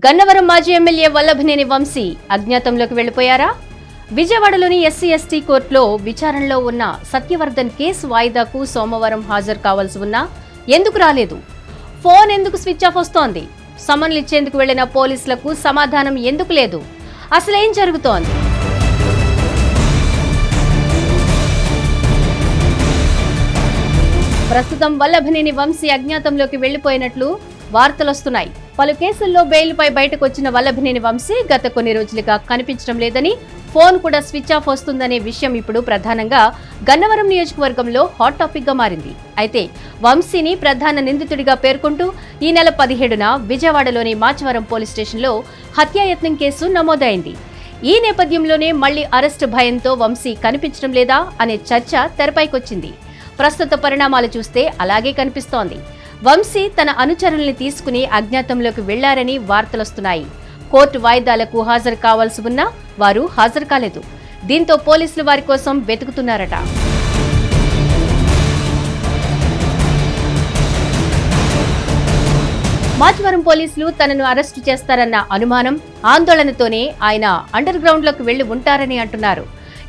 గన్నవరం మాజీ ఎమ్మెల్యే వల్లభనేని వంశీ అజ్ఞాతంలోకి వెళ్లిపోయారా? విజయవాడలోని SC ST కోర్టులో విచారణలో ఉన్న సత్యవర్ధన్ కేసు వాయిదాకు సోమవారం హాజరు కావాల్సి ఉన్నా ఎందుకు రాలేదు? ఫోన్ ఎందుకు స్విచ్ ఆఫ్ వస్తోంది? సమన్లు ఇచ్చేందుకు వెళ్లిన పోలీసులకు సమాధానం ఎందుకు లేదు? అసలేం జరుగుతోంది? ప్రస్తుతం వల్లభనేని వంశీ అజ్ఞాతంలోకి వెళ్లిపోయినట్లు వార్తలొస్తున్నాయి. పలు కేసుల్లో బెయిల్పై బయటకు వచ్చిన వల్లభనేని వంశీ గత కొన్ని రోజులుగా కనిపించడం లేదని, ఫోన్ కూడా స్విచ్ ఆఫ్ వస్తుందనే విషయం ఇప్పుడు ప్రధానంగా గన్నవరం నియోజకవర్గంలో హాట్ టాపిక్ గా మారింది. అయితే వంశీని ప్రధాన నిందితుడిగా పేర్కొంటూ ఈ నెల 17న విజయవాడలోని మాచవరం పోలీస్ స్టేషన్లో హత్యాయత్నం కేసు నమోదైంది. ఈ నేపథ్యంలోనే మళ్లీ అరెస్టు భయంతో వంశీ కనిపించడం లేదా అనే చర్చ తెరపైకొచ్చింది. ప్రస్తుత పరిణామాలు చూస్తే అలాగే కనిపిస్తోంది. వంశీ తన అనుచరుల్ని తీసుకుని అజ్ఞాతంలోకి వెళ్లారని వార్తలొస్తున్నాయి. కోర్టు వాయిదాలకు హాజరు కావాల్సి ఉన్నా వారు హాజరు కాలేదు. దీంతో పోలీసులు వారి కోసం వెతుకుతున్నారట. మాచవరం పోలీసులు తనను అరెస్టు చేస్తారన్న అనుమానం, ఆందోళనతోనే ఆయన అండర్ గ్రౌండ్ లోకి వెళ్లి ఉంటారని అంటున్నారు.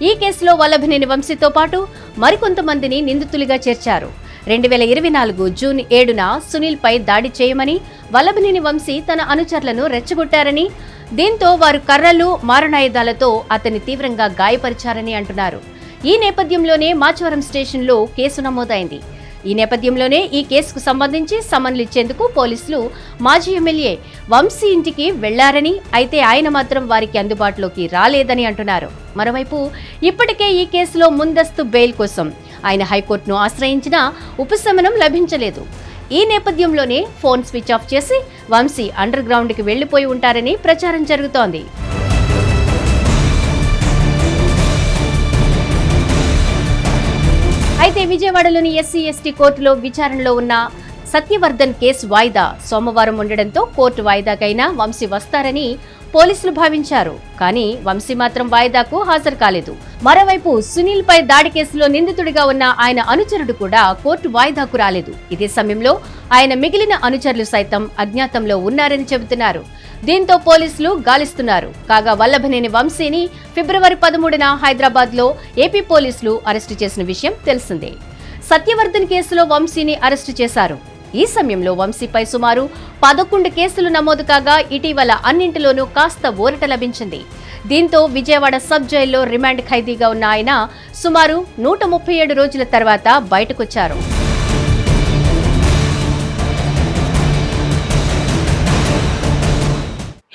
ఈ కేసులో వల్లభనేని వంశీతో పాటు మరికొంతమందిని నిందితులుగా చేర్చారు. 2024 జూన్ 7న సునీల్ పై దాడి చేయమని వల్లభనేని వంశీ తన అనుచరులను రెచ్చగొట్టారని, దీంతో వారు కర్రలు, మారణాయుధాలతో అతన్ని తీవ్రంగా గాయపరిచారని అంటున్నారు. ఈ నేపథ్యంలోనే మాచవరం స్టేషన్లో కేసు నమోదైంది. ఈ నేపథ్యంలోనే ఈ కేసుకు సంబంధించి సమన్లు ఇచ్చేందుకు పోలీసులు మాజీ ఎమ్మెల్యే వంశీ ఇంటికి వెళ్లారని, అయితే ఆయన మాత్రం వారికి అందుబాటులోకి రాలేదని అంటున్నారు. మరోవైపు ఇప్పటికే ఈ కేసులో ముందస్తు బెయిల్ కోసం ఆయన హైకోర్టును ఆశ్రయించినా ఉపశమనం లభించలేదు. ఈ నేపథ్యంలోనే ఫోన్ స్విచ్ ఆఫ్ చేసి వంశీ అండర్ గ్రౌండ్కి వెళ్లిపోయి ఉంటారని ప్రచారం జరుగుతోంది. అయితే విజయవాడలోని ఎస్సీ ఎస్టీ కోర్టులో విచారణలో ఉన్న సత్యవర్ధన్ కేసు వాయిదా సోమవారం ఉండడంతో కోర్టు వాయిదాకైనా వంశీ వస్తారని పోలీసులు భావించారు. కానీ వంశీ మాత్రం వాయిదాకు హాజరు కాలేదు. మరోవైపు సునీల్ పై దాడి కేసులో నిందితుడిగా ఉన్న ఆయన అనుచరుడు కూడా కోర్టు వాయిదాకు రాలేదు. ఇదే సమయంలో ఆయన మిగిలిన అనుచరులు సైతం అజ్ఞాతంలో ఉన్నారని చెబుతున్నారు. దీంతో పోలీసులు గాలిస్తున్నారు. కాగా వల్లభనేని వంశీని ఫిబ్రవరి 13న హైదరాబాద్ లో ఏపీ పోలీసులు అరెస్టు చేసిన విషయం తెలిసిందే. సత్యవర్ధన్ కేసులో వంశీని అరెస్టు చేశారు. ఈ సమయంలో వంశీపై సుమారు 11 కేసులు నమోదు కాగా ఇటీవల అన్నింటిలోనూ కాస్త ఊరట లభించింది. దీంతో విజయవాడ సబ్ జైల్లో రిమాండ్ ఖైదీగా ఉన్న ఆయన సుమారు 137 రోజుల తర్వాత బయటకొచ్చారు.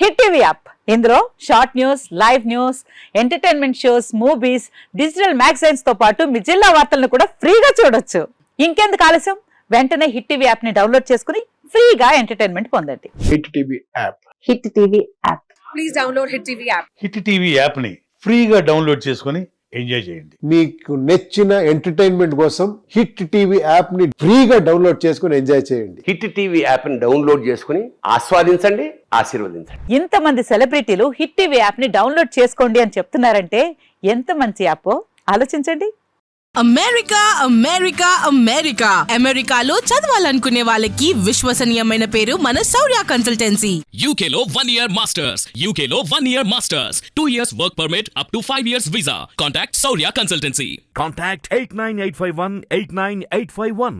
హిట్ టీవీ యాప్, ఇందులో short news, live news, entertainment shows, movies, digital magazines తో పాటు మీ జిల్లా వార్తలను కూడా ఫ్రీగా చూడొచ్చు. ఇంకెందుకు ఆలస్యం, వెంటనే హిట్ టీవీ యాప్ ని డౌన్లోడ్ చేసుకుని ఫ్రీగా ఎంటర్టైన్మెంట్ పొందండి. Hit TV app. Hit TV app. Please download hit TV app. Hit TV app ని ఫ్రీగా డౌన్లోడ్ చేసుకుని ఎంజాయ్ చేయండి. మీకు నచ్చిన ఎంటర్టైన్మెంట్ కోసం హిట్ టీవీ యాప్ ని ఫ్రీగా డౌన్లోడ్ చేసుకుని ఎంజాయ్ చేయండి. హిట్ టీవీ యాప్ ని డౌన్లోడ్ చేసుకుని ఆస్వాదించండి, ఆశీర్వదించండి. ఇంతమంది సెలబ్రిటీలు హిట్ టీవీ యాప్ ని డౌన్లోడ్ చేసుకోండి అని చెప్తున్నారంటే ఎంత మంచి యాప్ ఆలోచించండి. అమెరికా అమెరికా అమెరికా అమెరికాలో చదవాలనుకునే వాళ్ళకి విశ్వసనీయమైన పేరు మన శౌర్య కన్సల్టెన్సీ. UK లో 1 year masters, UK లో 1 year masters, 2 years work permit up to 5 years visa. Contact Shaurya Consultancy. Contact 89851 89851.